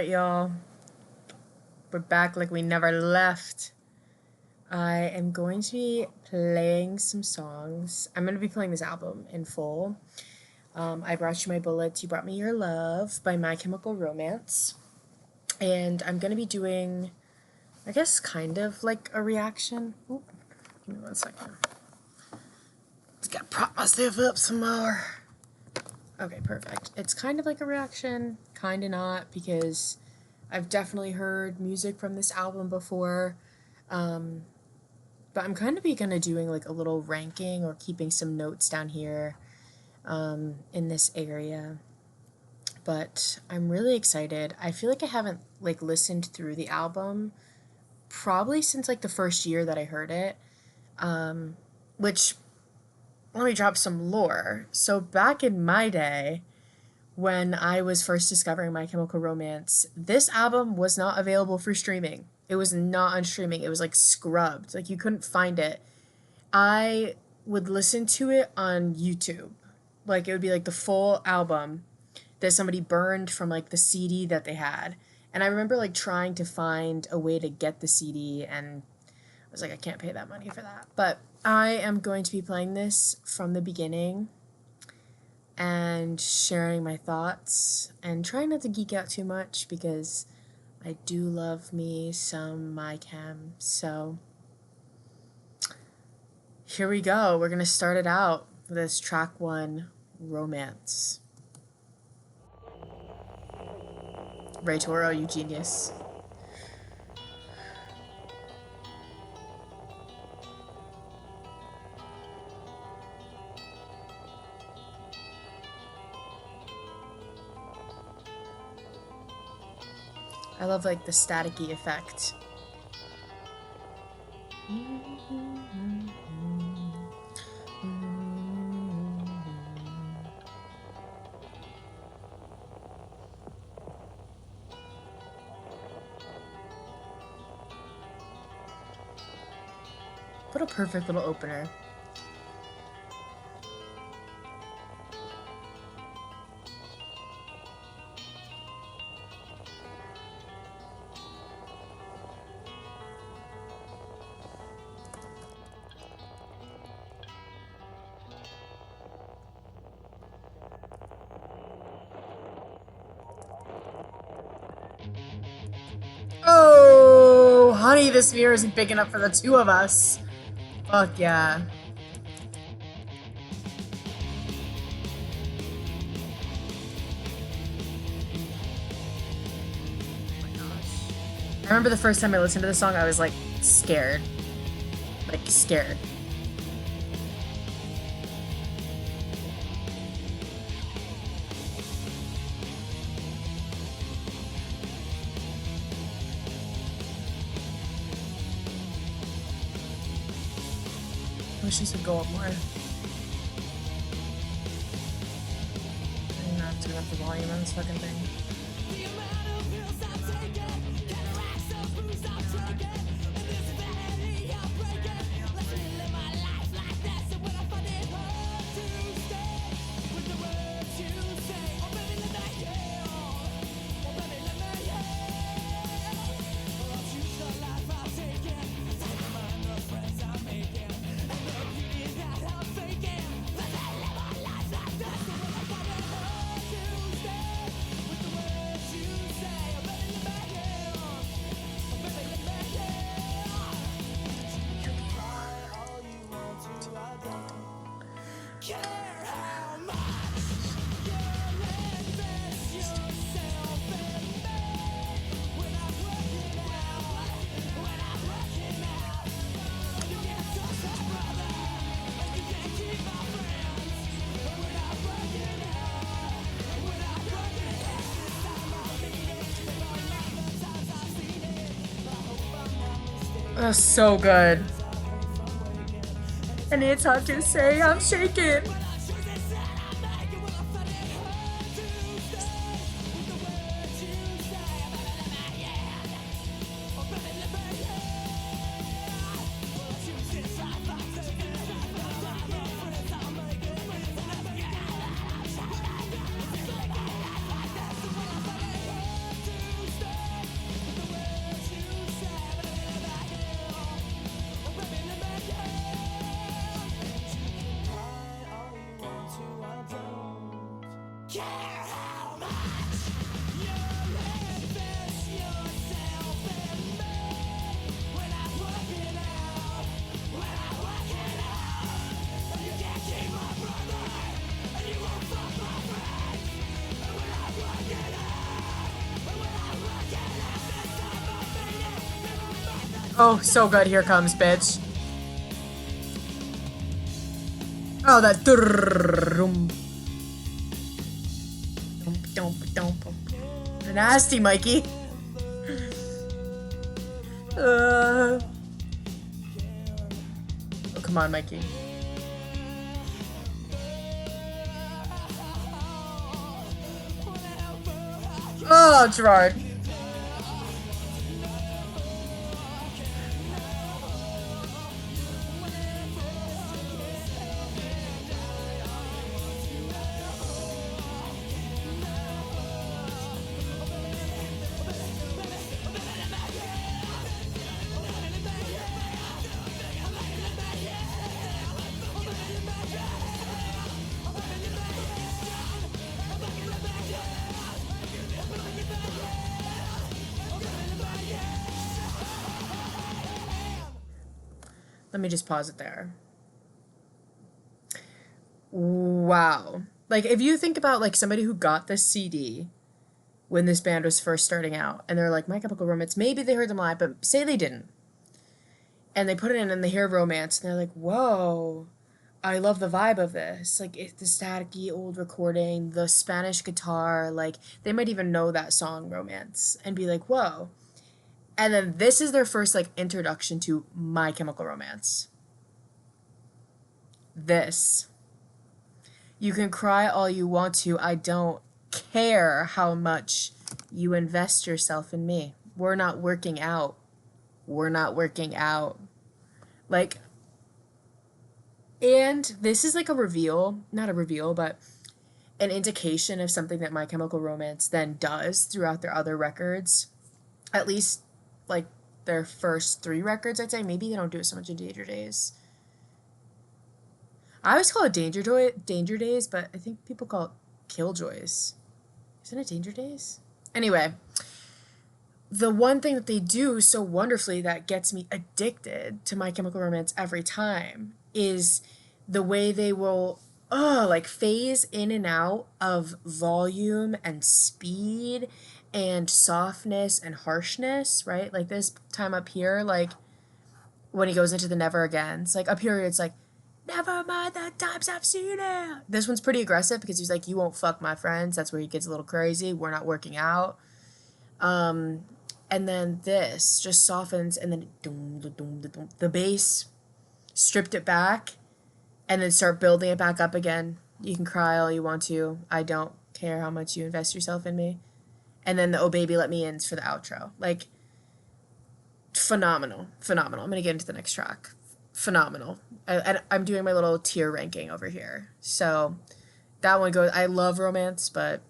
Alright, y'all. We're back like we never left. I am going to be playing some songs. I'm going to be playing this album in full. I Brought You My Bullets, You Brought Me Your Love by My Chemical Romance. And I'm going to be doing, I guess, kind of like a reaction. Ooh, give me 1 second. Just gotta prop myself up some more. Okay, perfect. It's kind of like a reaction, kind of not, because I've definitely heard music from this album before, but I'm kind of gonna doing like a little ranking or keeping some notes down here in this area. But I'm really excited. I feel like I haven't like listened through the album probably since like the first year that I heard it, which, let me drop some lore. So back in my day, when I was first discovering My Chemical Romance, this album was not available for streaming. It was not on streaming. It was like scrubbed. Like you couldn't find it. I would listen to it on YouTube. Like it would be like the full album that somebody burned from like the CD that they had. And I remember like trying to find a way to get the CD, and I was like, I can't pay that money for that. But I am going to be playing this from the beginning and sharing my thoughts and trying not to geek out too much because I do love me some My Chem. So here we go. We're going to start it out with this track 1, Romance. Ray Toro, you genius. I love like the staticky effect. What a perfect little opener. Oh, honey, this mirror isn't big enough for the 2 of us. Fuck yeah. Oh my gosh. I remember the first time I listened to this song, I was like scared. Like scared. I wish this would go up more. I'm gonna have to turn up the volume on this fucking thing. That's so good. And it's hard to say I'm shaking. Oh, so good. Here comes, bitch. Oh, that. Nasty, Mikey. Oh, come on, Mikey. Oh, Gerard. Let me just pause it there. Wow. Like, if you think about, like, somebody who got this CD when this band was first starting out, and they're like, My Chemical Romance, maybe they heard them live, but say they didn't. And they put it in and they hear Romance, and they're like, whoa, I love the vibe of this. Like, it's the staticky old recording, the Spanish guitar, like, they might even know that song, Romance, and be like, whoa. And then this is their first, like, introduction to My Chemical Romance. This. You can cry all you want to. I don't care how much you invest yourself in me. We're not working out. We're not working out. Like, and this is like a reveal, not a reveal, but an indication of something that My Chemical Romance then does throughout their other records. At least, like, their first 3 records, I'd say. Maybe they don't do it so much in Danger Days. I always call it Danger Days, but I think people call it Killjoys. Isn't it Danger Days? Anyway, the one thing that they do so wonderfully that gets me addicted to My Chemical Romance every time is the way they will, like, phase in and out of volume and speed and softness and harshness, right? Like, this time up here, like, when he goes into the Never Agains, like, up here it's like, never mind the times I've seen it. This one's pretty aggressive because he's like, you won't fuck my friends. That's where he gets a little crazy. We're not working out. And then this just softens, and then the bass, stripped it back, and then start building it back up again. You can cry all you want to. I don't care how much you invest yourself in me. And then the Oh Baby Let Me In's for the outro. Like, phenomenal. I'm going to get into the next track. Phenomenal. And I'm doing my little tier ranking over here. So that one goes, I love Romance, but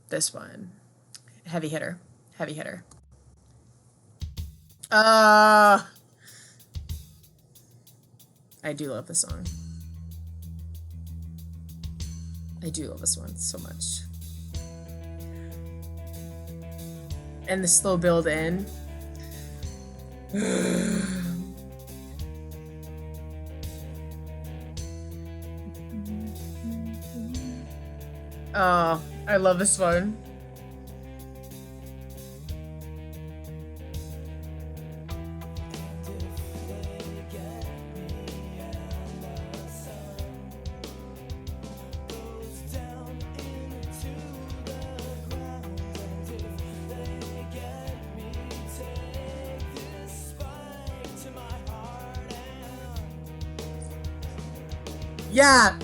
this one, heavy hitter. I do love this song. I do love this one so much. And the slow build in. Oh, I love this one. Yeah!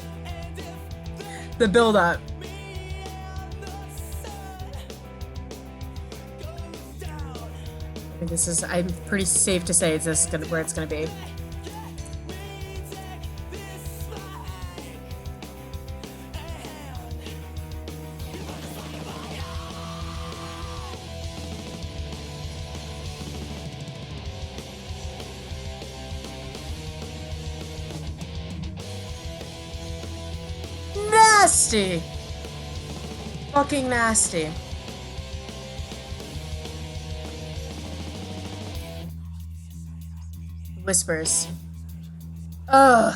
The build up. I think this is, I'm pretty safe to say it's this where it's gonna be. Nasty! Fucking nasty. Whispers. Ugh.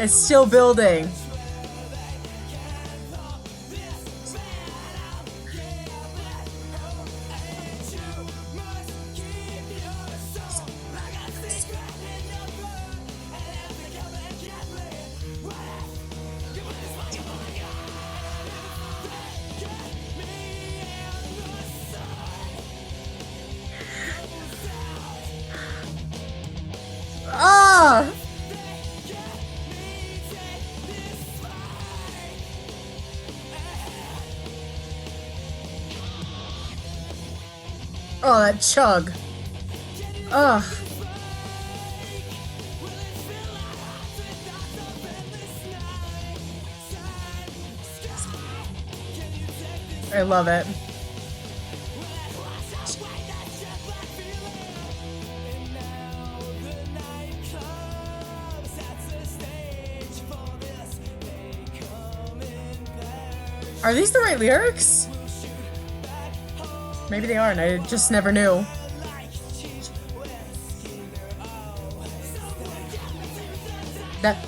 It's still building. Ah! Oh, that chug. Ugh. I love it. Are these the right lyrics? Maybe they aren't. I just never knew. That.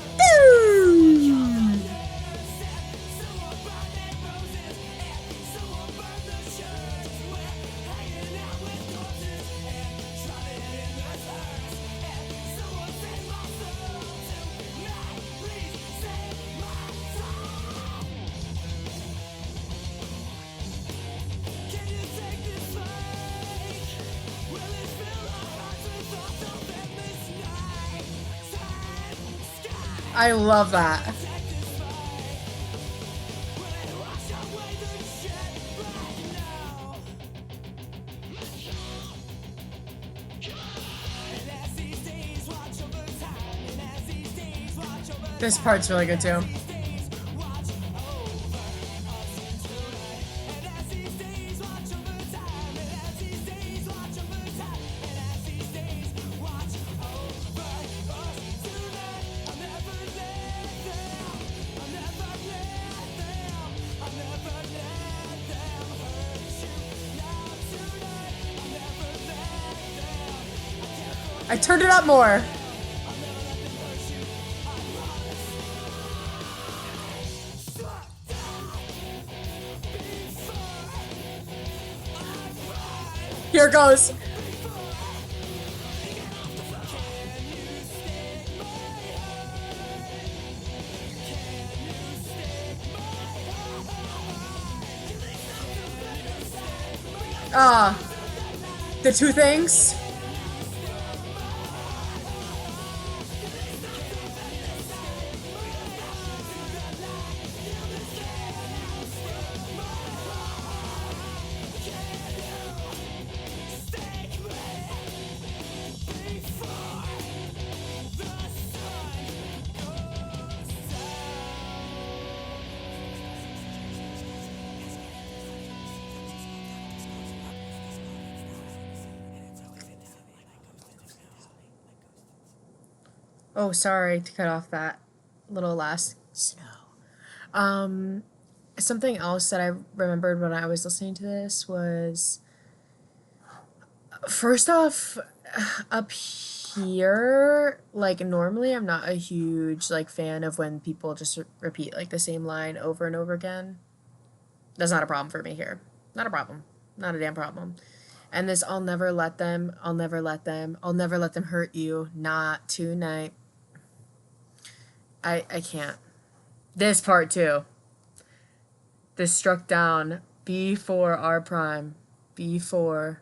I love that. This part's really good too. I turned it up more. Here it goes. The two things. Oh, sorry to cut off that little last snow. Something else that I remembered when I was listening to this was, first off, up here, like normally I'm not a huge like fan of when people just repeat like the same line over and over again. That's not a problem for me here. Not a problem. Not a damn problem. And this I'll never let them, I'll never let them, I'll never let them hurt you, not tonight. I can't. This part too. This struck down before our prime. Before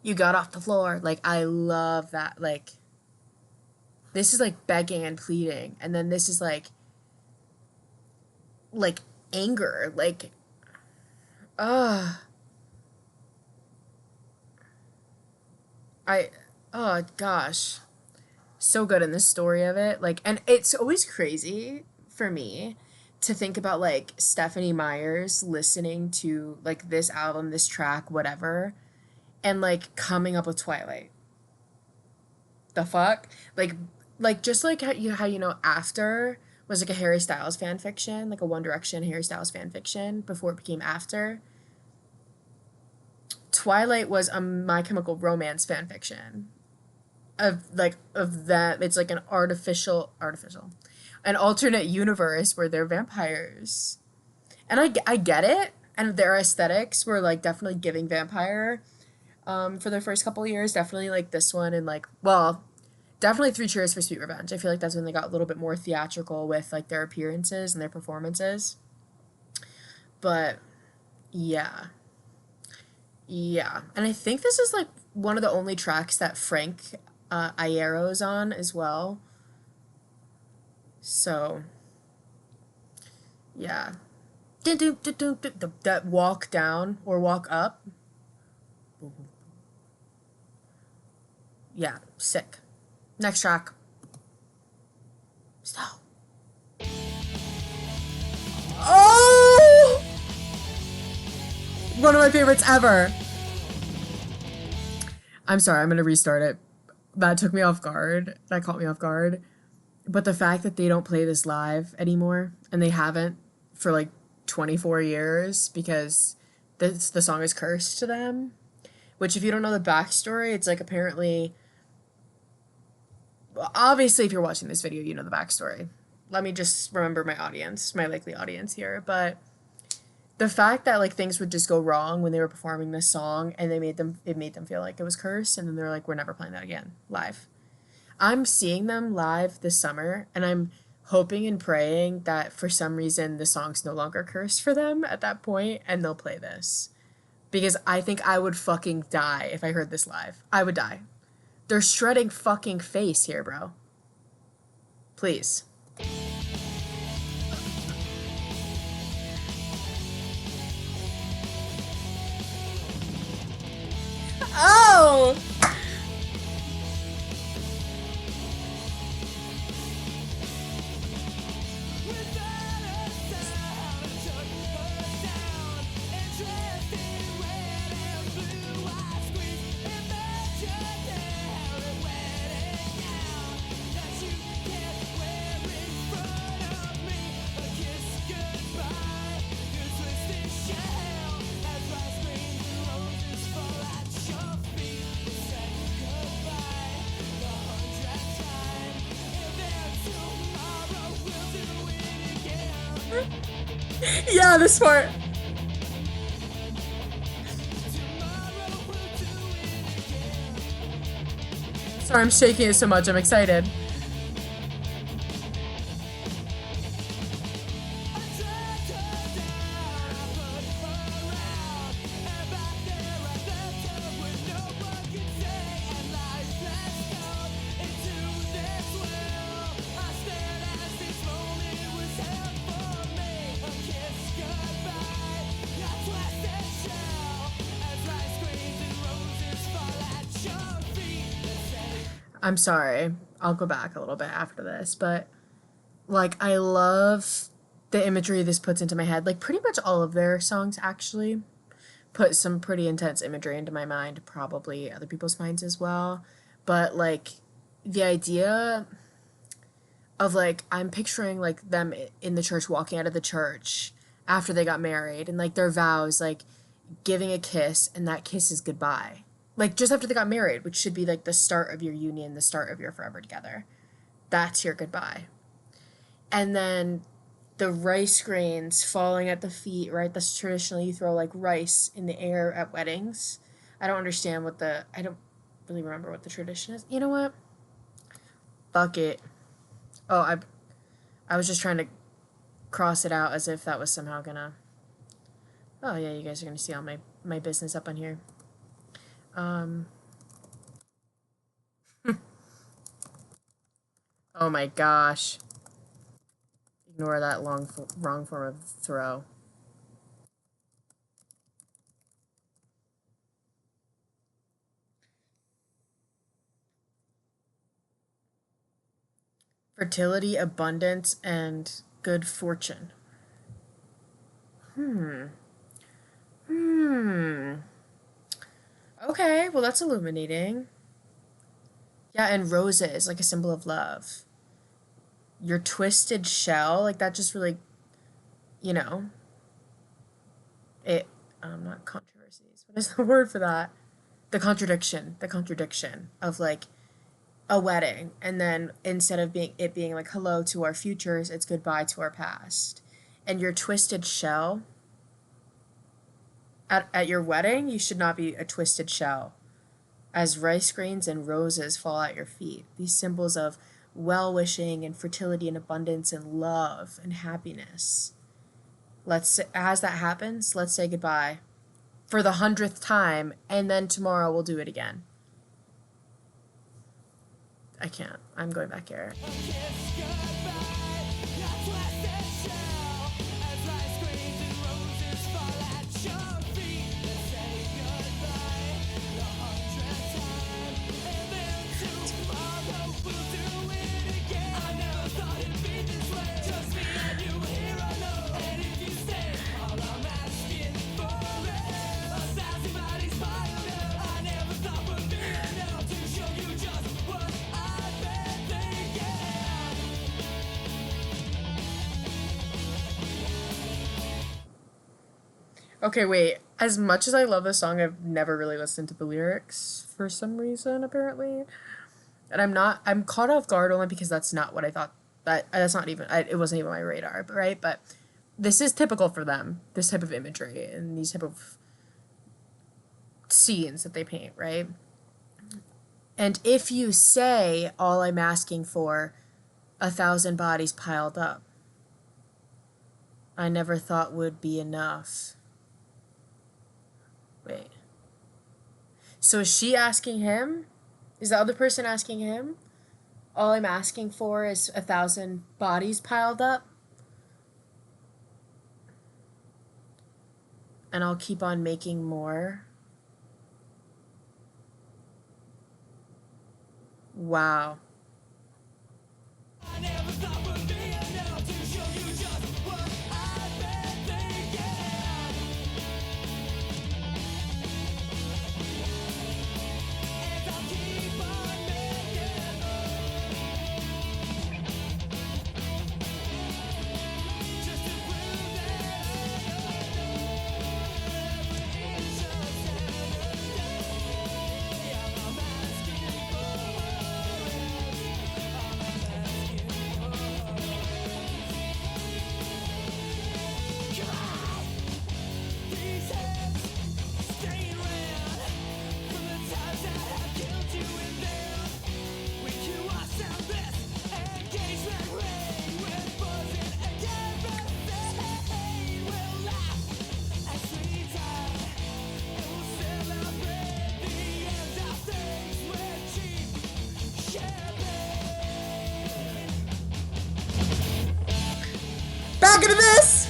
you got off the floor. Like, I love that. Like, this is like begging and pleading. And then this is like anger. Like, oh gosh. So good in this story of it. Like, and it's always crazy for me to think about like Stephanie Myers listening to like this album, this track, whatever, and like coming up with Twilight. The fuck? Like just like how you know After was like a Harry Styles fan fiction, like a One Direction Harry Styles fan fiction before it became After. Twilight was a My Chemical Romance fan fiction of that. It's like an an alternate universe where they're vampires. And I get it. And their aesthetics were like definitely giving vampire for their first couple years. Definitely like this one and like, well, definitely Three Cheers for Sweet Revenge. I feel like that's when they got a little bit more theatrical with like their appearances and their performances. But yeah. Yeah. And I think this is like one of the only tracks that Frank Iero's on as well. So yeah. That walk down or walk up. Yeah, sick. Next track. Stop. Oh! One of my favorites ever. I'm sorry, I'm gonna restart it. That took me off guard. That caught me off guard. But the fact that they don't play this live anymore, and they haven't for like 24 years because the song is cursed to them. Which, if you don't know the backstory, it's like apparently. Obviously, if you're watching this video, you know the backstory. Let me just remember my audience, my likely audience here. But the fact that like things would just go wrong when they were performing this song, and it made them feel like it was cursed, and then they're like, we're never playing that again live. I'm seeing them live this summer, and I'm hoping and praying that for some reason the song's no longer cursed for them at that point, and they'll play this. Because I think I would fucking die if I heard this live. I would die. They're shredding fucking face here, bro. Please. Oh! Yeah, this part. Sorry, I'm shaking it so much. I'm excited. I'm sorry. I'll go back a little bit after this, but like I love the imagery this puts into my head. Like pretty much all of their songs actually put some pretty intense imagery into my mind, probably other people's minds as well. But like the idea of like I'm picturing like them in the church walking out of the church after they got married and like their vows like giving a kiss and that kiss is goodbye. Like just after they got married, which should be like the start of your union, the start of your forever together. That's your goodbye. And then the rice grains falling at the feet, right? That's traditionally you throw like rice in the air at weddings. I don't really remember what the tradition is. You know what? Fuck it. Oh, I was just trying to cross it out as if that was somehow gonna. Oh yeah, you guys are gonna see all my business up on here. Oh my gosh. Ignore that wrong form of throw. Fertility, abundance, and good fortune. Okay, well that's illuminating. Yeah, and roses, like a symbol of love. Your twisted shell, like that just really, you know, it, not controversies. What is the word for that? The contradiction of like a wedding, and then instead of being like hello to our futures, it's goodbye to our past. And your twisted shell at your wedding, you should not be a twisted shell. As rice grains and roses fall at your feet, these symbols of well wishing and fertility and abundance and love and happiness. As that happens, let's say goodbye for the 100th time, and then tomorrow we'll do it again. I can't. I'm going back here. Okay, wait. As much as I love this song, I've never really listened to the lyrics for some reason, apparently. And I'm caught off guard only because that's not what I thought. That's not even, it wasn't even my radar, right? But this is typical for them, this type of imagery and these type of scenes that they paint, right? And if you say, all I'm asking for, 1,000 bodies piled up, I never thought would be enough. Wait. So is she asking him? Is the other person asking him? All I'm asking for is 1,000 bodies piled up? And I'll keep on making more. Wow. I never thought would be enough to show you just what I've been thinking. And I'll keep on making just to prove that every inch of sanity I'm asking for. Back into this!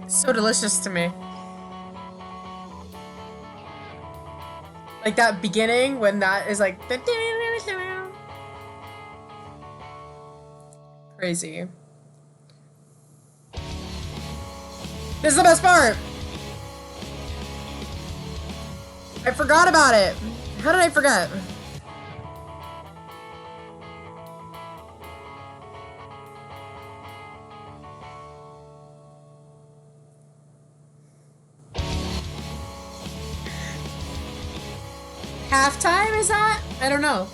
So delicious to me. Like that beginning when that is like crazy. This is the best part. I forgot about it. How did I forget? Halftime, is that? I don't know.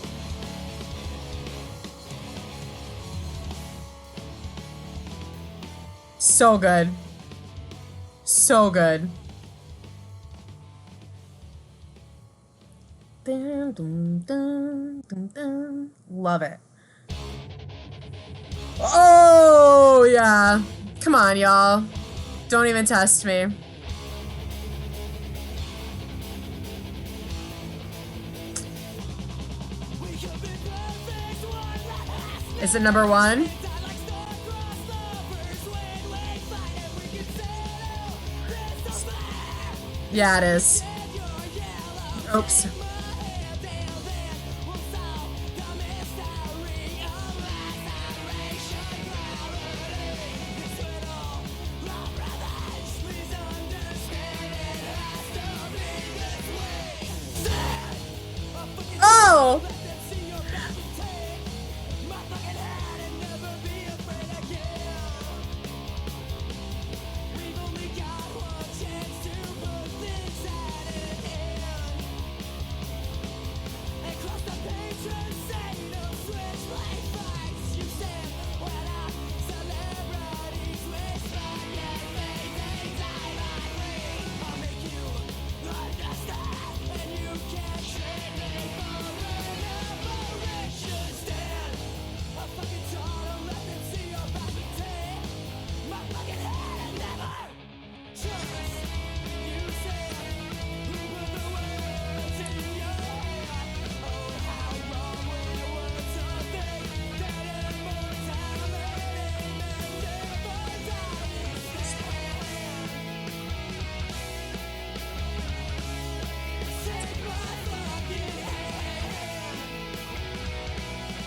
So good. So good. Dun, dun, dun, dun, dun. Love it. Oh, yeah. Come on, y'all. Don't even test me. Is it number one? Yeah, it is. Oops. Oh!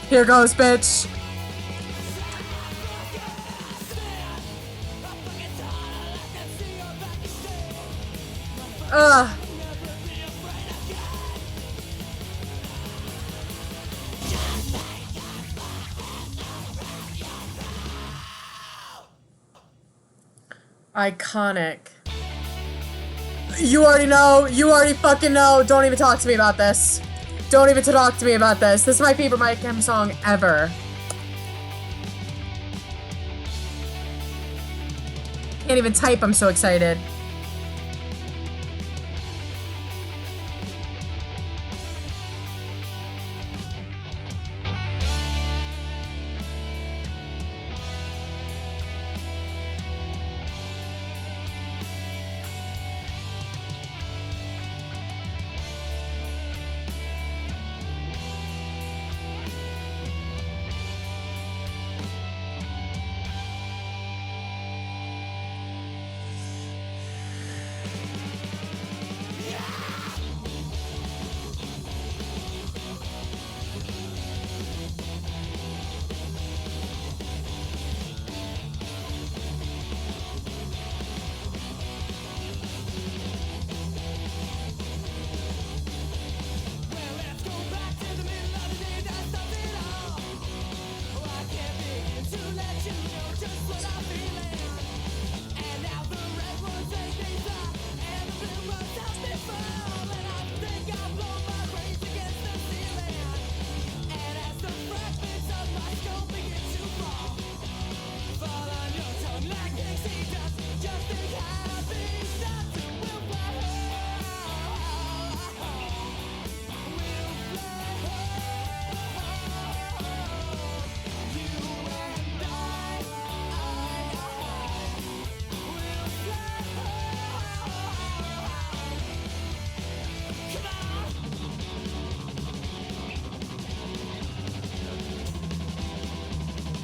Here goes, bitch. Ugh. Iconic. You already know. You already fucking know. Don't even talk to me about this. Don't even talk to me about this. This is my favorite My Chem song ever. Can't even type, I'm so excited.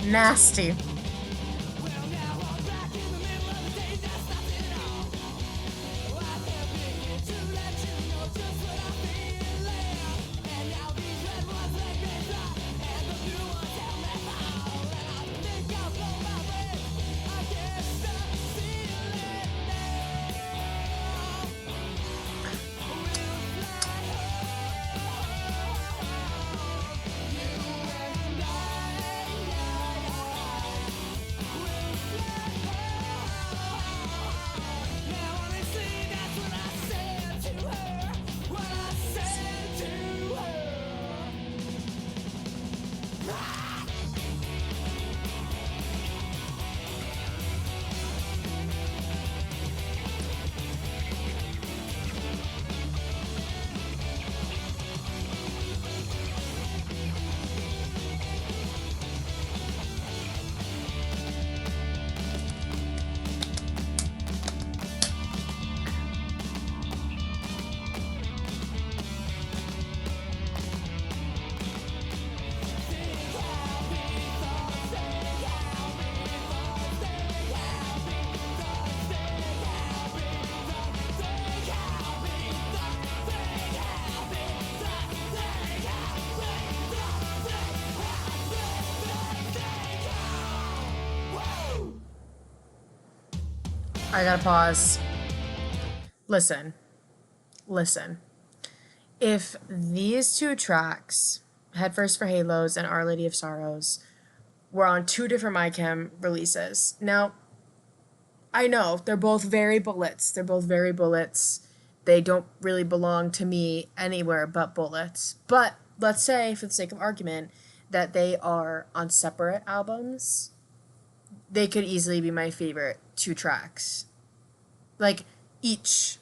Nasty. I gotta pause. Listen. Listen. If these two tracks, Head First for Halos and Our Lady of Sorrows, were on two different MyChem releases. Now, I know they're both very Bullets. They're both very Bullets. They don't really belong to me anywhere but Bullets. But let's say, for the sake of argument, that they are on separate albums. They could easily be my favorite two tracks. Like, each.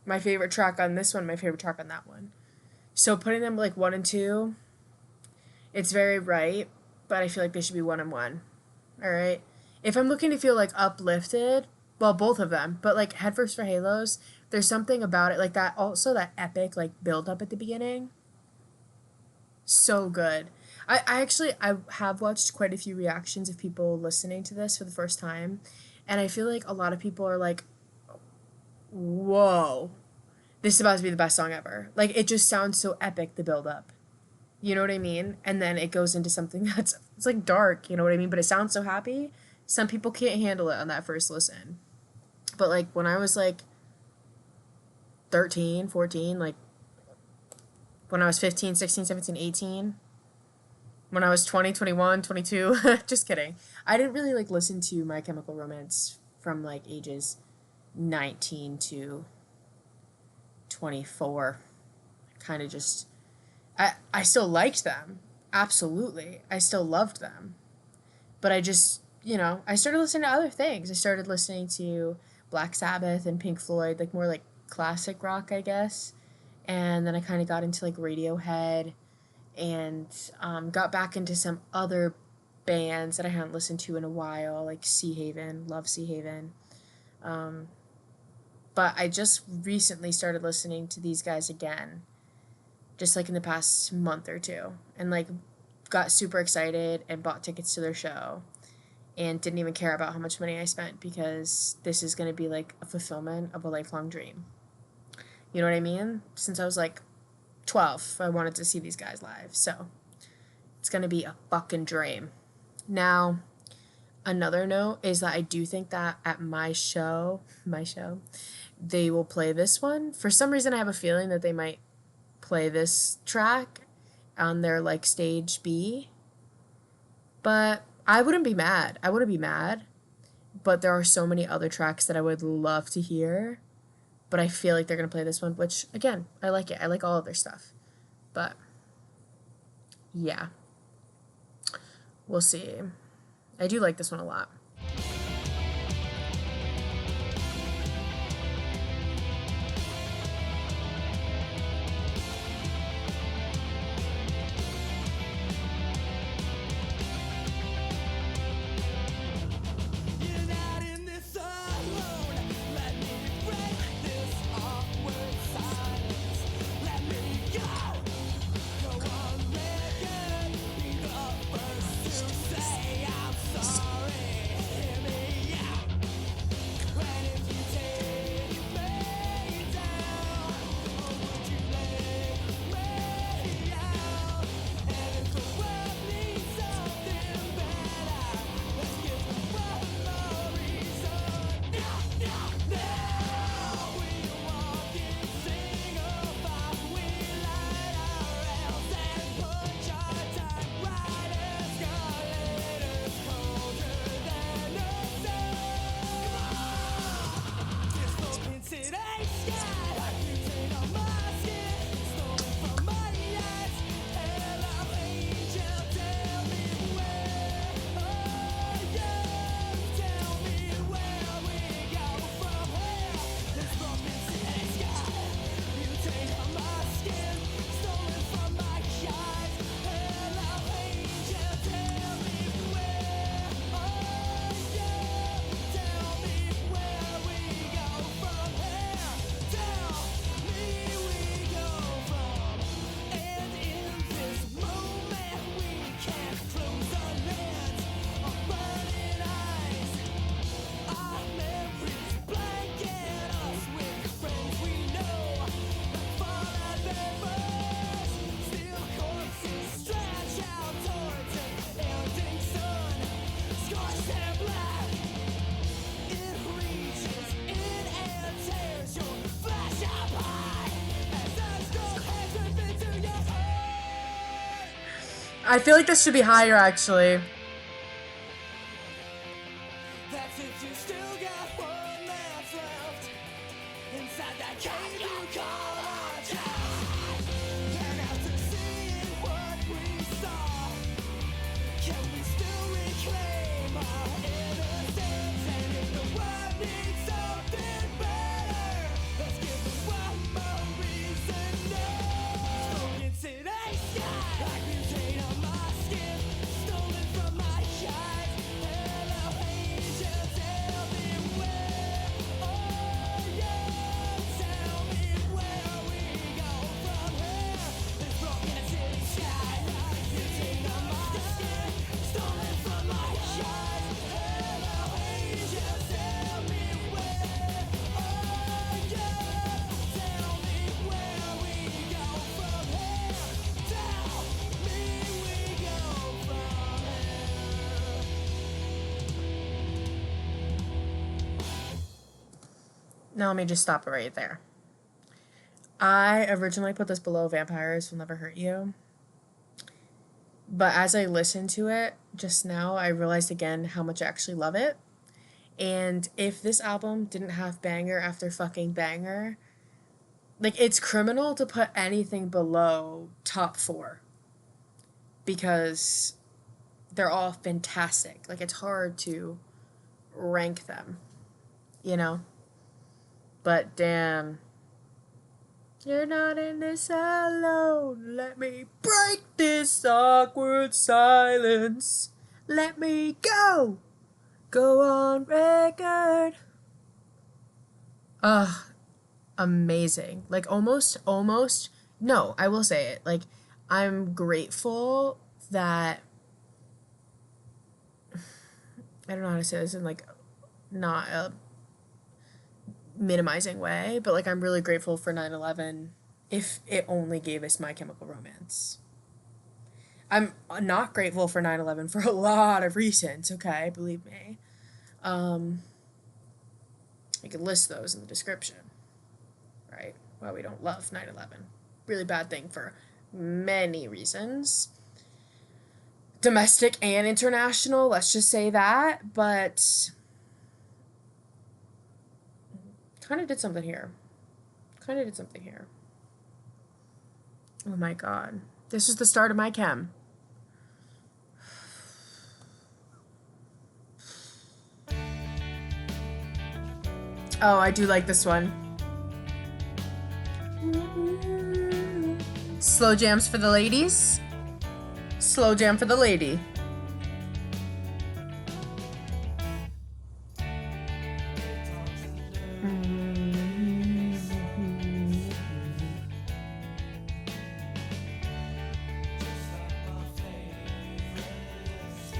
My favorite track on this one, my favorite track on that one. So putting them like 1 and 2, it's very right, but I feel like they should be 1 and 1. Alright? If I'm looking to feel like uplifted, well, both of them, but like Head First for Halos, there's something about it, like that, also that epic like build up at the beginning. So good. I have watched quite a few reactions of people listening to this for the first time, and I feel like a lot of people are like, whoa, this is about to be the best song ever. Like, it just sounds so epic, the build up. You know what I mean? And then it goes into something it's like dark, you know what I mean? But it sounds so happy. Some people can't handle it on that first listen. But like when I was like 13, 14, like when I was 15, 16, 17, 18, when I was 20, 21, 22, just kidding. I didn't really like listen to My Chemical Romance from like ages 19 to 24. Kind of just, I still liked them. Absolutely. I still loved them. But I just, I started listening to other things. I started listening to Black Sabbath and Pink Floyd, like more like classic rock, I guess. And then I kind of got into like Radiohead and got back into some other bands that I hadn't listened to in a while, like Sea Haven, love Sea Haven. But I just recently started listening to these guys again, just like in the past month or two, and like got super excited and bought tickets to their show and didn't even care about how much money I spent because this is going to be like a fulfillment of a lifelong dream. You know what I mean? Since I was like 12, I wanted to see these guys live, so it's going to be a fucking dream. Now, another note is that I do think that at my show, they will play this one. For some reason, I have a feeling that they might play this track on their like stage B. But I wouldn't be mad. But there are so many other tracks that I would love to hear. But I feel like they're going to play this one, which, again, I like it. I like all of their stuff. But, yeah. We'll see. I do like this one a lot. I feel like this should be higher, actually. Now let me just stop it right there. I originally put this below Vampires Will Never Hurt You. But as I listened to it just now, I realized again how much I actually love it. And if this album didn't have banger after fucking banger, like, it's criminal to put anything below top 4. Because they're all fantastic. Like, it's hard to rank them, you know? But damn, you're not in this alone. Let me break this awkward silence. Let me go on record. Amazing. Like, almost, no, I will say it. Like, I'm grateful that, I don't know how to say this in, like, not a minimizing way, but, like, I'm really grateful for 9/11 if it only gave us My Chemical Romance. I'm not grateful for 9/11 for a lot of reasons, okay? Believe me. I could list those in the description, right? Why we don't love 9/11. Really bad thing for many reasons. Domestic and international, let's just say that, but kind of did something here. Oh my god. This is the start of my chem. Oh, I do like this one. Slow jams for the ladies. Slow jam for the lady.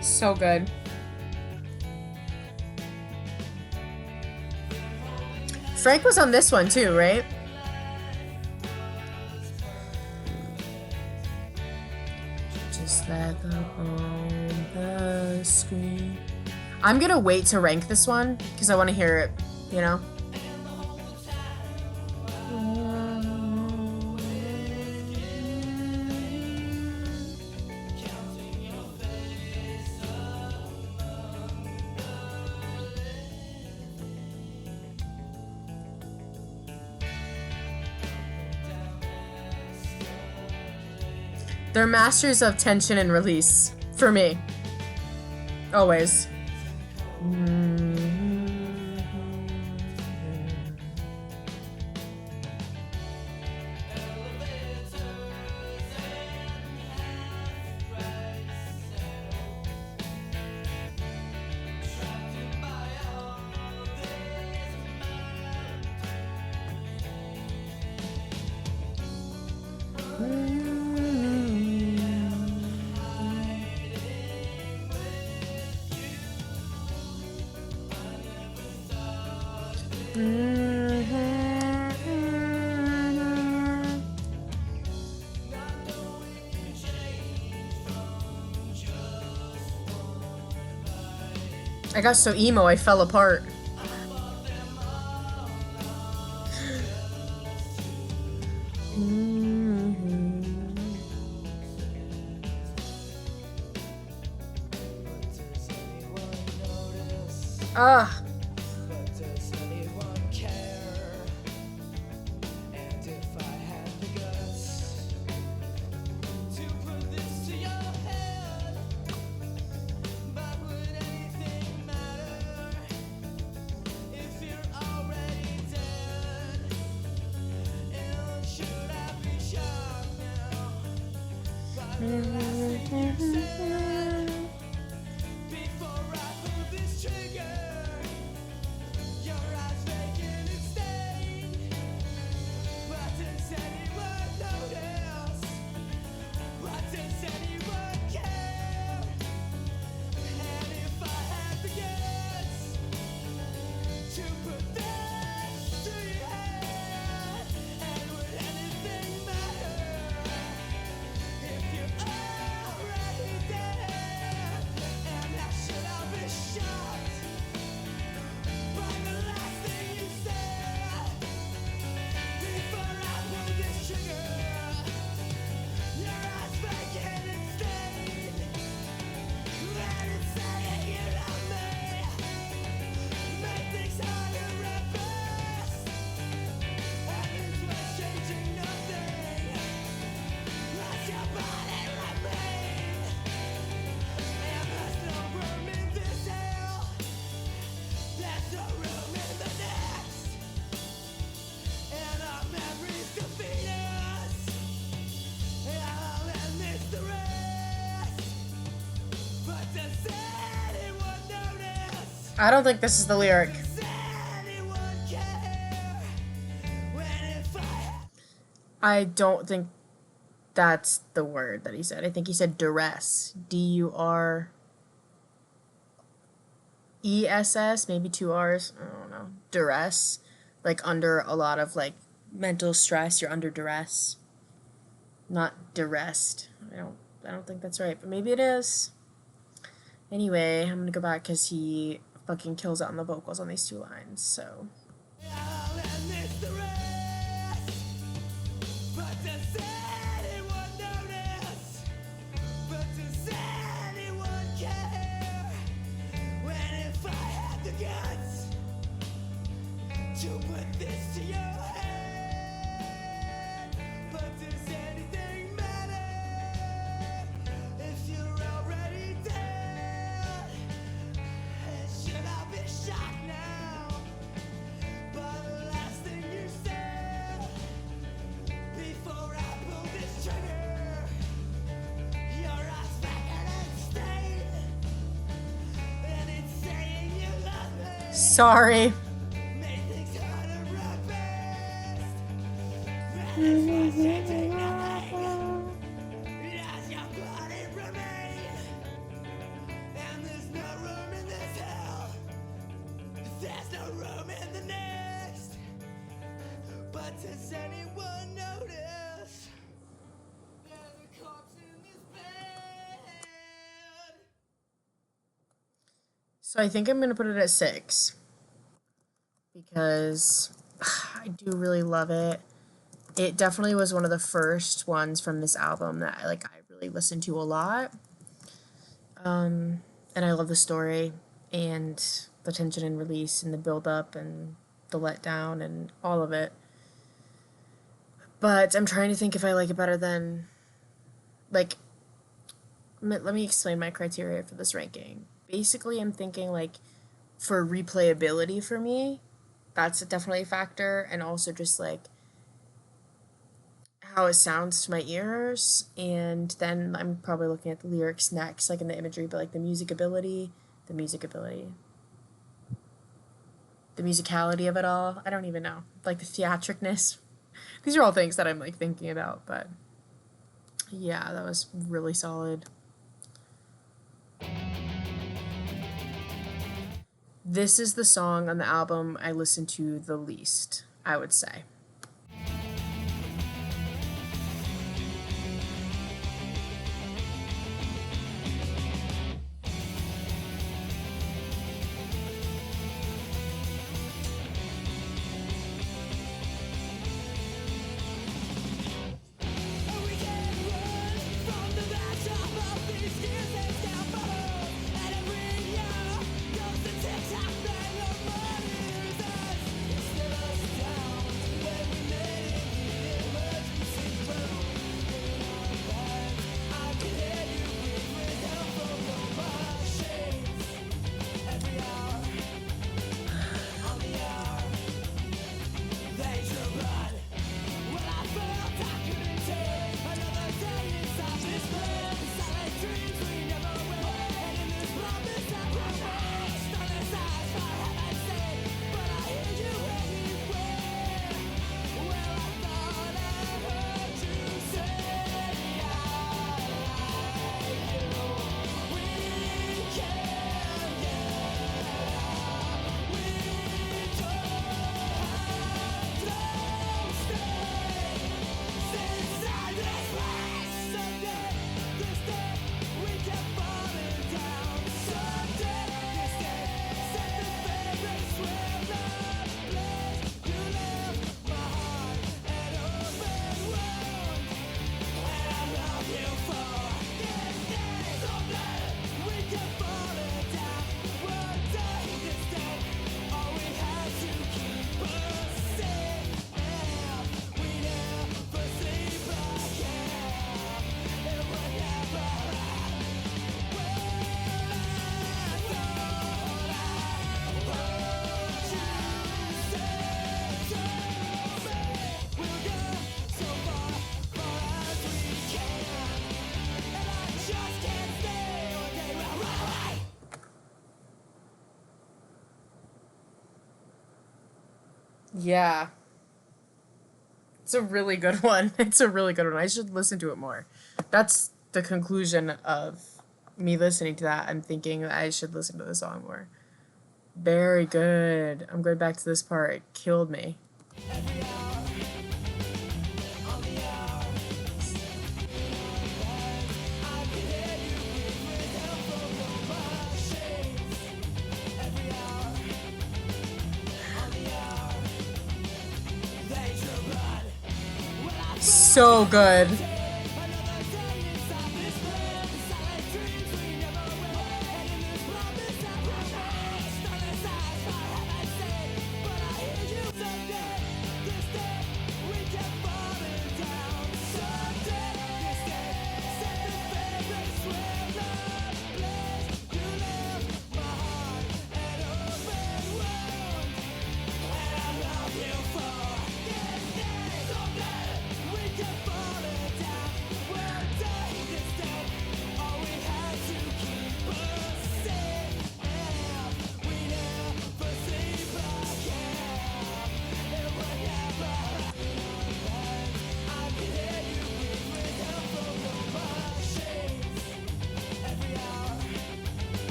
So good. Frank was on this one too, right? Just like up on the screen. I'm gonna wait to rank this one because I want to hear it, you know? They're masters of tension and release, for me. Always. I got so emo, I fell apart. Ah. But does anyone care? And if I had the guts to put this to your head, but would anything matter if you're already dead? And should I be shocked now by the last thing you said? Before I pull this trigger, your eyes vacant and stained. What does anyone notice? What does anyone care? And if I had the guts to put this to your head, and would anything matter if you're already dead? And I should have been shocked by the last thing you said. Before I pull this trigger, your eyes vacant and stained. Let it say you love me. Make things harder at best. And it's worth changing nothing. Let your body remain. And there's no room in this hell. There's no room in the next. And our memories defeat us. I'll admit the rest. But does anyone notice? I don't think this is the lyric. Does anyone care? When if I don't think that's the word that he said. I think he said duress. DURESS, maybe 2 R's. I don't know. Duress. Like under a lot of like mental stress, you're under duress. Not duressed. I don't think that's right, but maybe it is. Anyway, I'm gonna go back because he fucking kills out on the vocals on these 2 lines, so. I'll admit the rest. But does anyone notice? But does anyone care? When if I had the guts to put this to your head? But does anything matter if you're already dead? And should I be shocked now by the last thing you said? Before I pull this trigger, your eyes vacant and stained. And it's saying you love me. Sorry. Made things harder at best. And it's worth changing nothing. Does your body remain? And there's no room in this hell. There's no room in the next. But does anyone notice? There's a corpse in this bed. So I think I'm gonna put it at 6. Because I do really love it. It definitely was one of the first ones from this album that I really listened to a lot. And I love the story and the tension and release and the build up and the letdown and all of it. But I'm trying to think if I like it better than, like, let me explain my criteria for this ranking. Basically, I'm thinking like for replayability for me, that's definitely a factor, and also just like how it sounds to my ears. And then I'm probably looking at the lyrics next, like in the imagery, but like the musicality, the musicality of it all. I don't even know, like the theatricness. These are all things that I'm like thinking about, but yeah, that was really solid. This is the song on the album I listen to the least, I would say. These years they stand for, and every year goes the TikTok. Yeah. It's a really good one. It's a really good one. I should listen to it more. That's the conclusion of me listening to that. I'm thinking that I should listen to the song more. Very good. I'm going back to this part. It killed me. So good.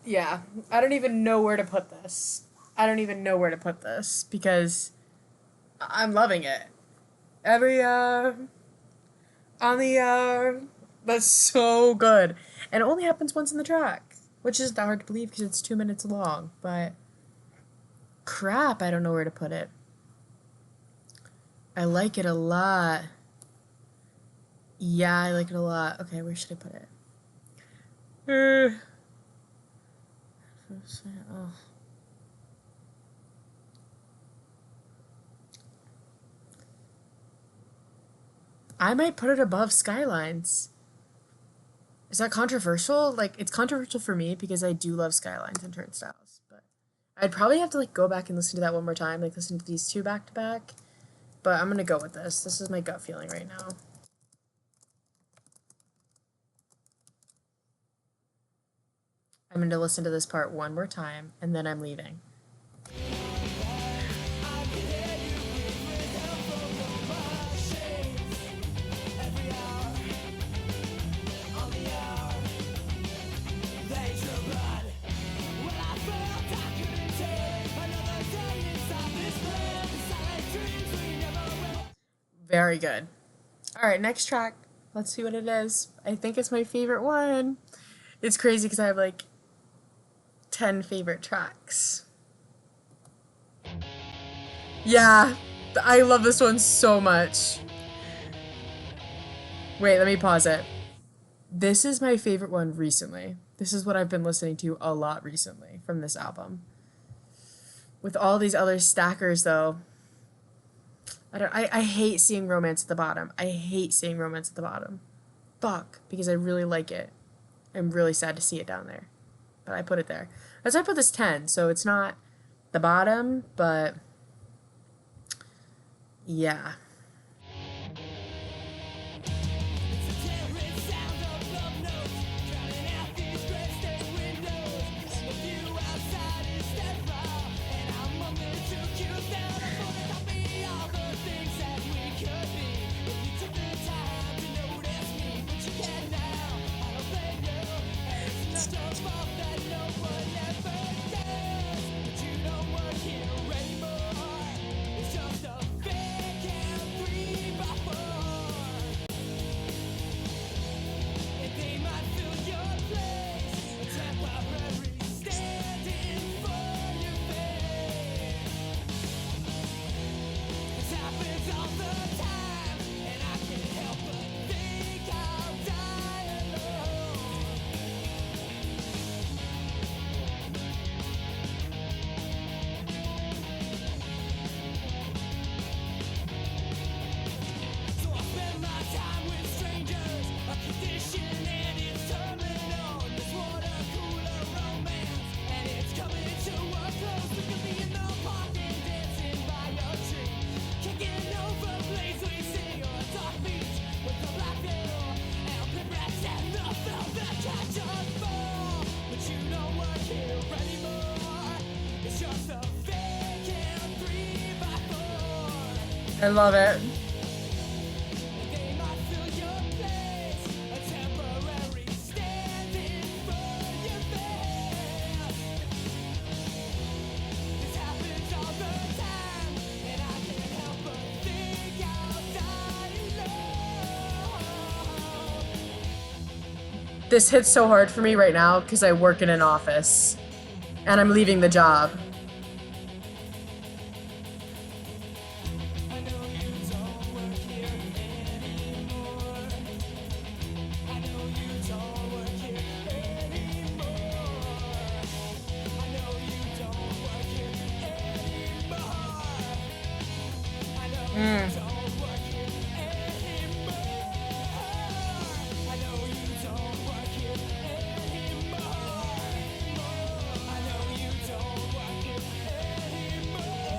Yeah, I don't even know where to put this. I don't even know where to put this because I'm loving it. Every on the that's so good. And it only happens once in the track, which is hard to believe because it's 2 minutes long, but crap, I don't know where to put it. I like it a lot. Yeah, I like it a lot. Okay, where should I put it? Oh. I might put it above Skylines. Is that controversial? Like, it's controversial for me because I do love Skylines and Turnstiles, but I'd probably have to like go back and listen to that one more time, like listen to these two back to back. But I'm gonna go with this. This is my gut feeling right now. I'm gonna listen to this part one more time and then I'm leaving. Very good. All right, next track. Let's see what it is. I think it's my favorite one. It's crazy because I have like 10 favorite tracks. Yeah, I love this one so much. Wait, let me pause it. This is my favorite one recently. This is what I've been listening to a lot recently from this album. With all these other stackers, though, I hate seeing Romance at the bottom. I hate seeing Romance at the bottom. Fuck, because I really like it. I'm really sad to see it down there. But I put it there. That's why I put this 10, so it's not the bottom, but yeah. I love it. They might fill your place, a temporary stand-in for your bed. This happens all the time, and I can't help but think I'll die alone. This hits so hard for me right now because I work in an office and I'm leaving the job. I know you don't work here anymore. I know you don't work here anymore. I know you don't work here anymore. I know you don't work here anymore. I know you don't work here anymore. I know you don't work here anymore.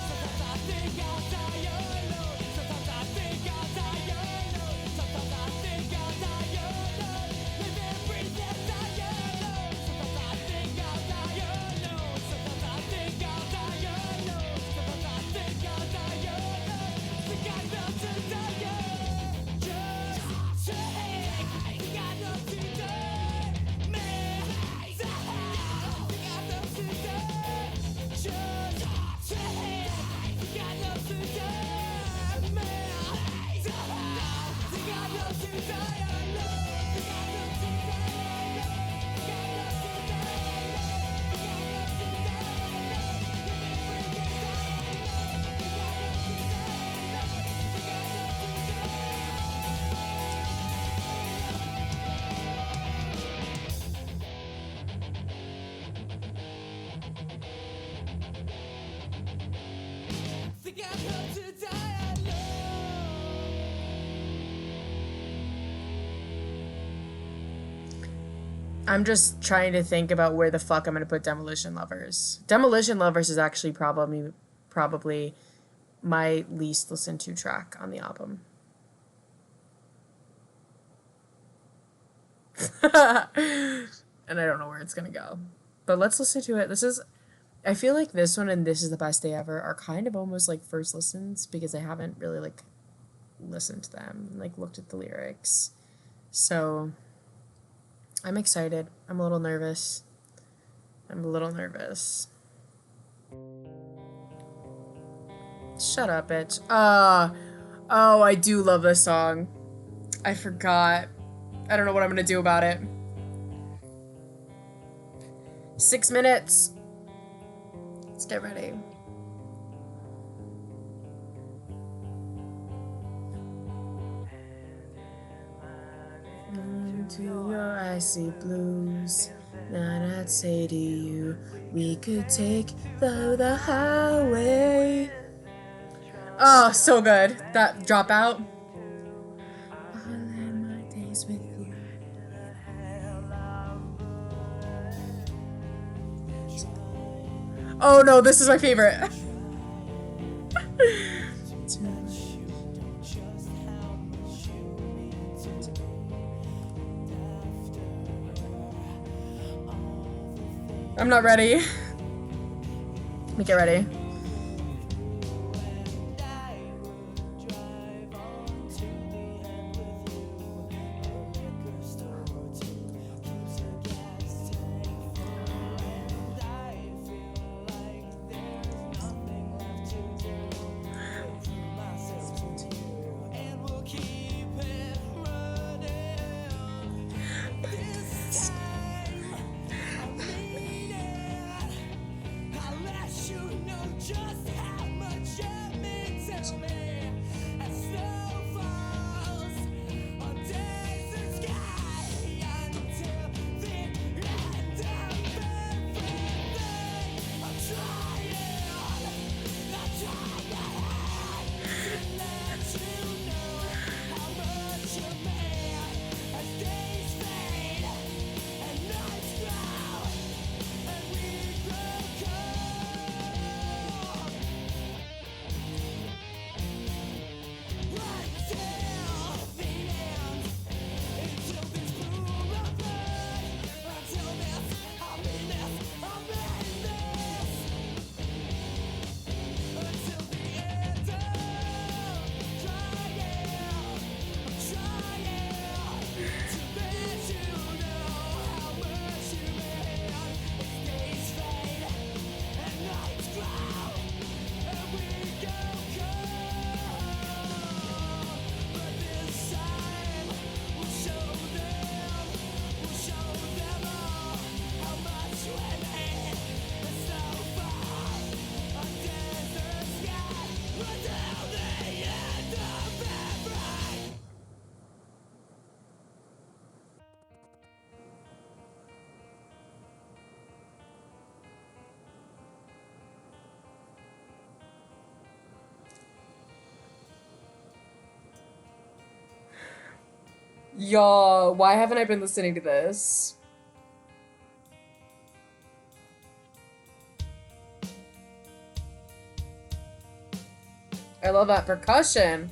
Sometimes I think I'll die alone. Sometimes I think I'll die alone. Sometimes I think I'll die alone. Live every day die alone. Sometimes I think I'll die alone. Sometimes I think I'll die alone. Sometimes I think I'll die alone. Think I love to die alone. Just say, think I love to die. Man, think I love to die. Just say, think I love to die. Man, think I love to die alone. Think I love to die alone. Think I love to die alone. Think I love to die alone. Live every day die alone. Think I love to die alone. Think I love to die alone. Think I love to die alone. I'm just trying to think about where the fuck I'm gonna put Demolition Lovers. Demolition Lovers is actually probably my least listened to track on the album. And I don't know where it's gonna go. But let's listen to it. I feel like this one and This Is the Best Day Ever are kind of almost like first listens because I haven't really like listened to them, like looked at the lyrics. So I'm excited. I'm a little nervous. Shut up, bitch. Oh, I do love this song. I forgot. I don't know what I'm gonna do about it. 6 minutes. Let's get ready. Into your icy blues, then I'd say to you, we could take the highway. Oh, so good. That drop out. I'll end my days with you. Oh no, this is my favorite. I'm not ready. Let me get ready. I'll let you know Y'all, why haven't I been listening to this? I love that percussion.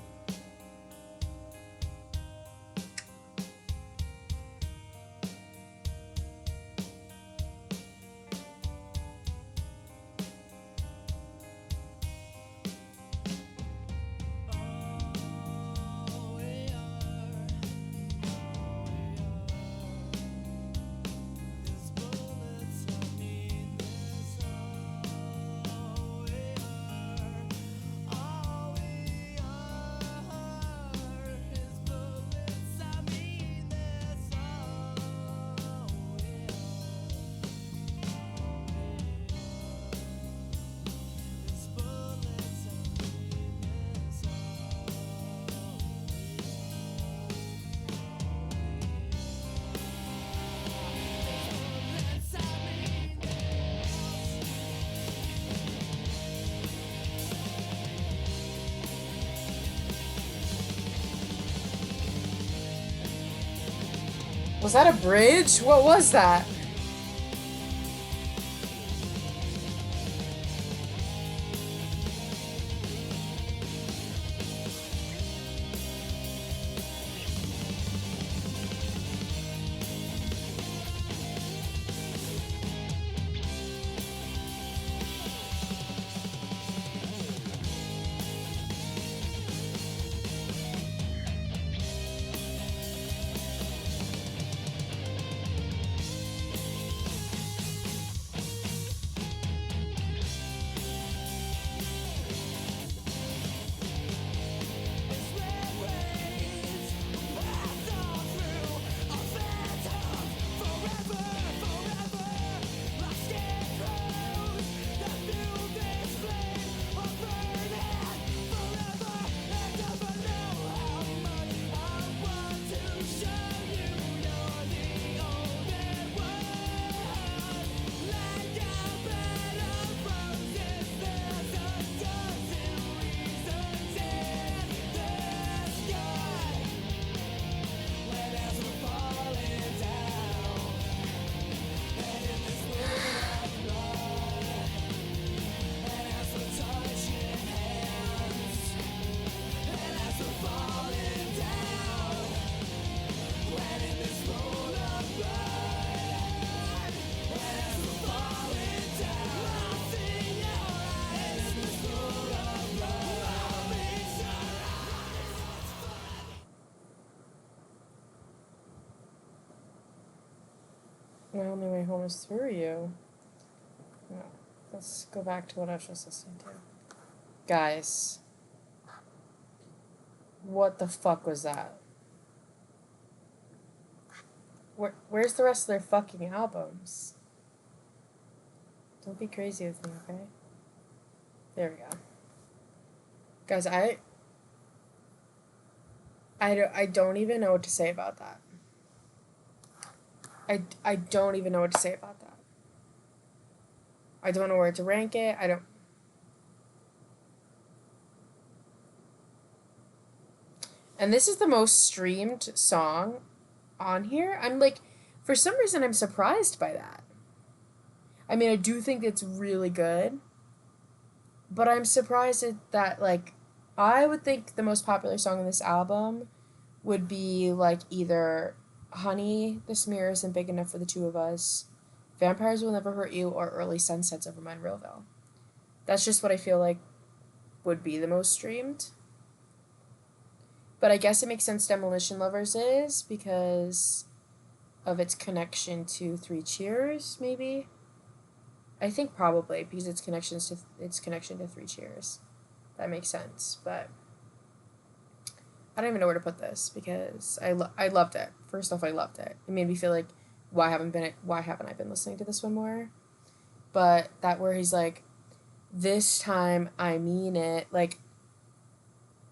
Was that a bridge? What was that? My only way home is through you. No. Let's go back to what I was just listening to. Guys. What the fuck was that? Where's the rest of their fucking albums? Don't be crazy with me, okay? There we go. Guys, I don't even know what to say about that. I don't even know what to say about that. I don't know where to rank it. I don't... And this is the most streamed song on here. I'm like, for some reason, I'm surprised by that. I mean, I do think it's really good, but I'm surprised that, like, I would think the most popular song on this album would be, like, either Honey, The Smear Isn't Big Enough for the Two of Us, Vampires Will Never Hurt You, or Early Sunsets Over Monroeville. That's just what I feel like would be the most streamed. But I guess it makes sense Demolition Lovers is because of its connection to Three Cheers, maybe? I think probably because its connection to Three Cheers. That makes sense, but I don't even know where to put this because I loved it. First off, I loved it. It made me feel like why haven't I been listening to this one more? But that where he's like, this time I mean it, like,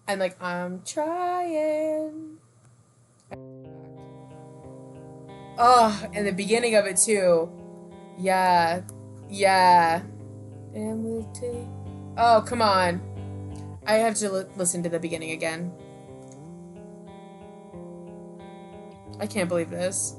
and like I'm trying. Oh, and the beginning of it too. Yeah, yeah. And we'll take. Oh, come on. I have to listen to the beginning again. I can't believe this.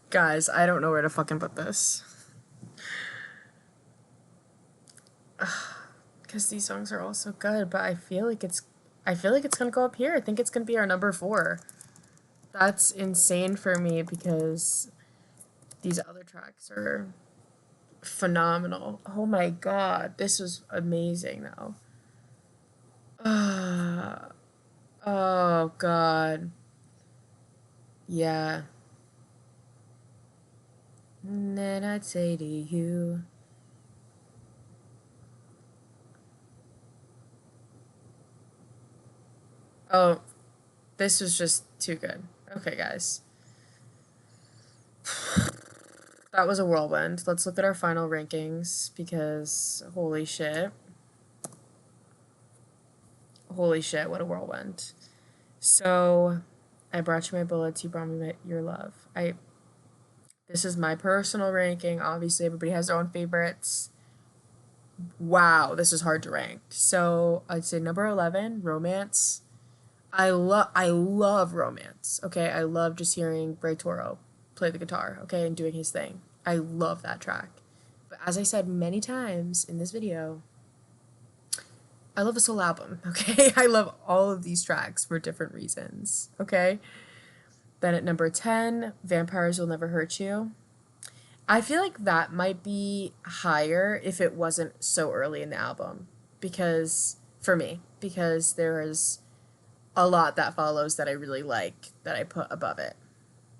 Guys, I don't know where to fucking put this. Because these songs are all so good, but I feel like it's gonna go up here. I think it's gonna be our number 4. That's insane for me because these other tracks are phenomenal. Oh my god, this was amazing though. Oh god. Yeah. And then I'd say to you, oh, this was just too good. Okay, guys. That was a whirlwind. Let's look at our final rankings because holy shit. Holy shit, what a whirlwind. So, I brought you my bullets, you brought me your love. This is my personal ranking. Obviously, everybody has their own favorites. Wow, this is hard to rank. So, I'd say number 11, Romance. I love Romance, okay? I love just hearing Bray Toro play the guitar, okay, and doing his thing. I love that track. But as I said many times in this video, I love a soul album, okay? I love all of these tracks for different reasons, okay? Then at number 10, Vampires Will Never Hurt You. I feel like that might be higher if it wasn't so early in the album. Because, for me, because there is a lot that follows that I really like that I put above it,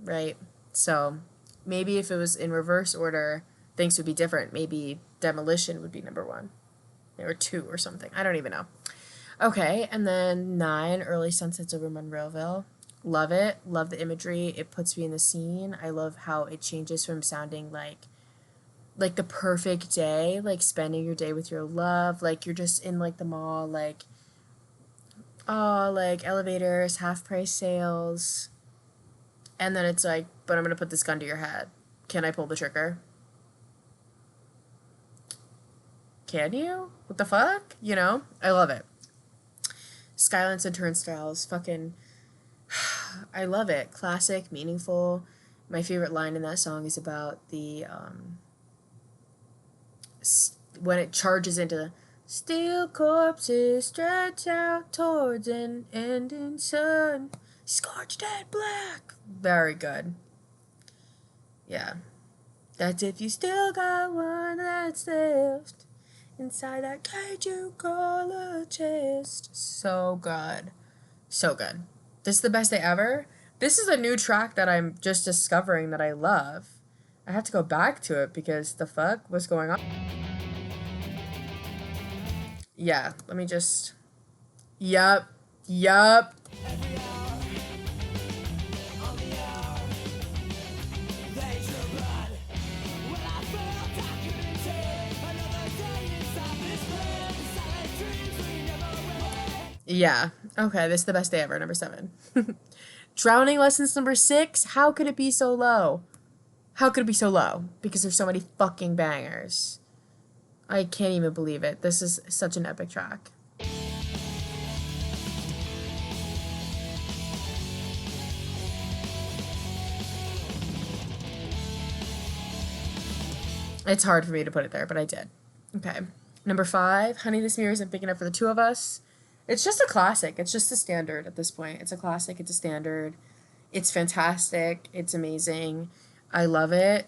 right? So maybe if it was in reverse order, things would be different. Maybe Demolition would be number 1 or 2 or something. I don't even know. Okay, and then 9, Early Sunsets Over Monroeville. Love it. Love the imagery. It puts me in the scene. I love how it changes from sounding like the perfect day, like spending your day with your love, like you're just in like the mall, like oh, like elevators, half price sales. And then it's like, but I'm gonna put this gun to your head. Can I pull the trigger? Can you? What the fuck? You know? I love it. Skylines and Turnstiles, fucking I love it. Classic, meaningful. My favorite line in that song is about the when it charges into steel corpses stretch out towards an ending sun, scorched and black. Very good. Yeah. That's if you still got one that's left inside that cage you call a chest. So good. So good. This is the best day ever. This is a new track that I'm just discovering that I love. I have to go back to it because the fuck? What's going on? Yeah, let me just... Yep. Yup. every hour. On the hour, they drew blood. When I felt I couldn't take another day inside this place. Silent dreams we never read. Yeah. Okay, this is the best day ever, number 7. Drowning Lessons, number 6. How could it be so low? How could it be so low? Because there's so many fucking bangers. I can't even believe it. This is such an epic track. It's hard for me to put it there, but I did. Okay. Number 5, Honey, This Mirror Isn't Big Enough for the Two of Us. It's just a classic. It's just a standard at this point. It's a classic. It's a standard. It's fantastic. It's amazing. I love it.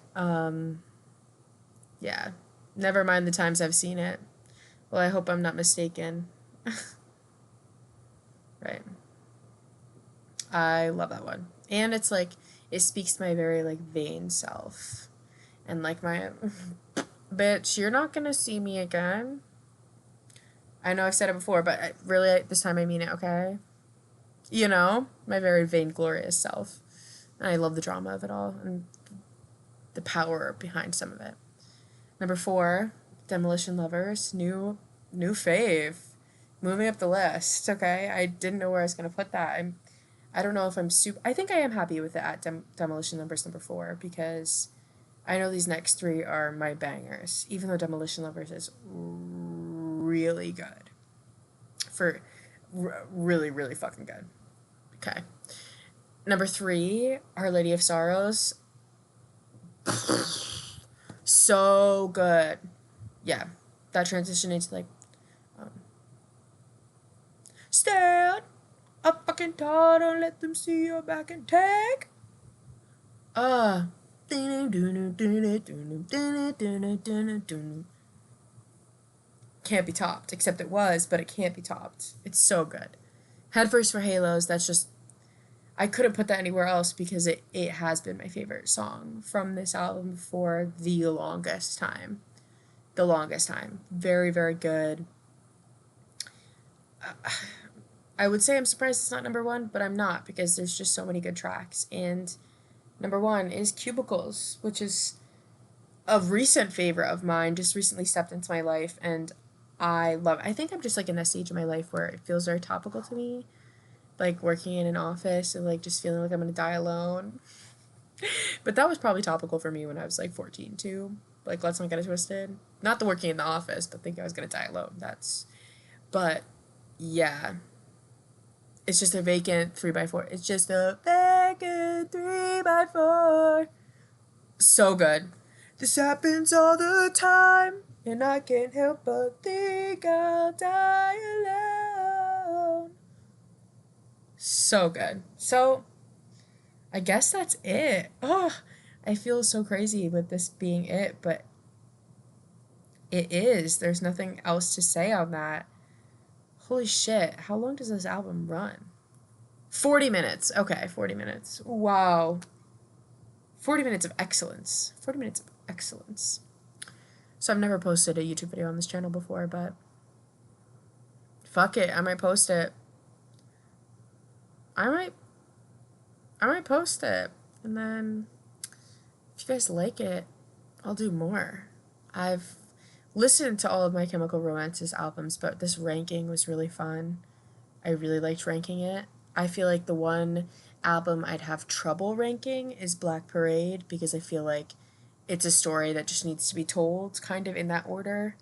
Yeah. Never mind the times I've seen it. Well, I hope I'm not mistaken. Right. I love that one. And it's like, it speaks to my very, like, vain self. And, like, my, bitch, you're not gonna see me again. I know I've said it before, but really, this time I mean it, okay? You know? My very vainglorious self. And I love the drama of it all and the power behind some of it. Number 4, Demolition Lovers, new fave. Moving up the list, okay? I didn't know where I was going to put that. I don't know if I'm super... I think I am happy with it at Demolition Lovers number 4 because I know these next 3 are my bangers, even though Demolition Lovers is really good. Really, really fucking good. Okay. Number 3, Our Lady of Sorrows. So good. Yeah. That transition into like stand up fucking tall, don't let them see your back and take. Can't be topped, except it was, but it can't be topped. It's so good. Headfirst for Halos, that's just, I couldn't put that anywhere else because it has been my favorite song from this album for the longest time. The longest time. Very, very good. I would say I'm surprised it's not number 1, but I'm not because there's just so many good tracks. And number 1 is Cubicles, which is a recent favorite of mine, just recently stepped into my life, and I love it. I think I'm just like in that stage of my life where it feels very topical to me, like working in an office and like just feeling like I'm gonna die alone. But that was probably topical for me when I was like 14 too. Like, let's not get it twisted. Not the working in the office, but thinking I was gonna die alone. But yeah. It's just a vacant 3x4. It's just a vacant 3x4. So good. This happens all the time, and I can't help but think I'll die alone. So good. So, I guess that's it. Oh, I feel so crazy with this being it, but it is. There's nothing else to say on that. Holy shit, how long does this album run? 40 minutes. Okay, 40 minutes. Wow. 40 minutes of excellence. 40 minutes of excellence. So I've never posted a YouTube video on this channel before, but fuck it, I might post it. I might post it, and then if you guys like it, I'll do more. I've listened to all of My Chemical Romance's albums, but this ranking was really fun. I really liked ranking it. I feel like the one album I'd have trouble ranking is Black Parade because I feel like it's a story that just needs to be told kind of in that order.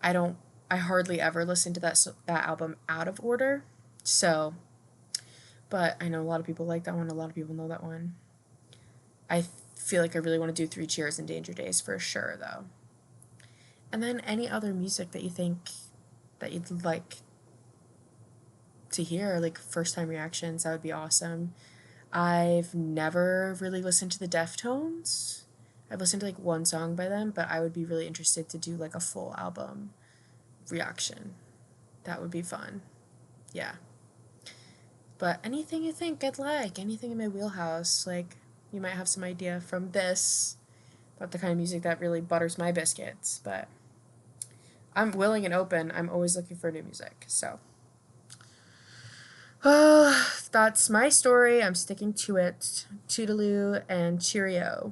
I hardly ever listen to that album out of order. So, but I know a lot of people like that one. A lot of people know that one. I feel like I really want to do 3 Cheers and Danger Days for sure, though. And then any other music that you think that you'd like to hear, like first-time reactions, that would be awesome. I've never really listened to the Deftones. I've listened to like one song by them, but I would be really interested to do like a full album reaction. That would be fun. Yeah. But anything you think I'd like, anything in my wheelhouse, like you might have some idea from this about the kind of music that really butters my biscuits, but I'm willing and open. I'm always looking for new music, so. That's my story. I'm sticking to it. Toodaloo and cheerio.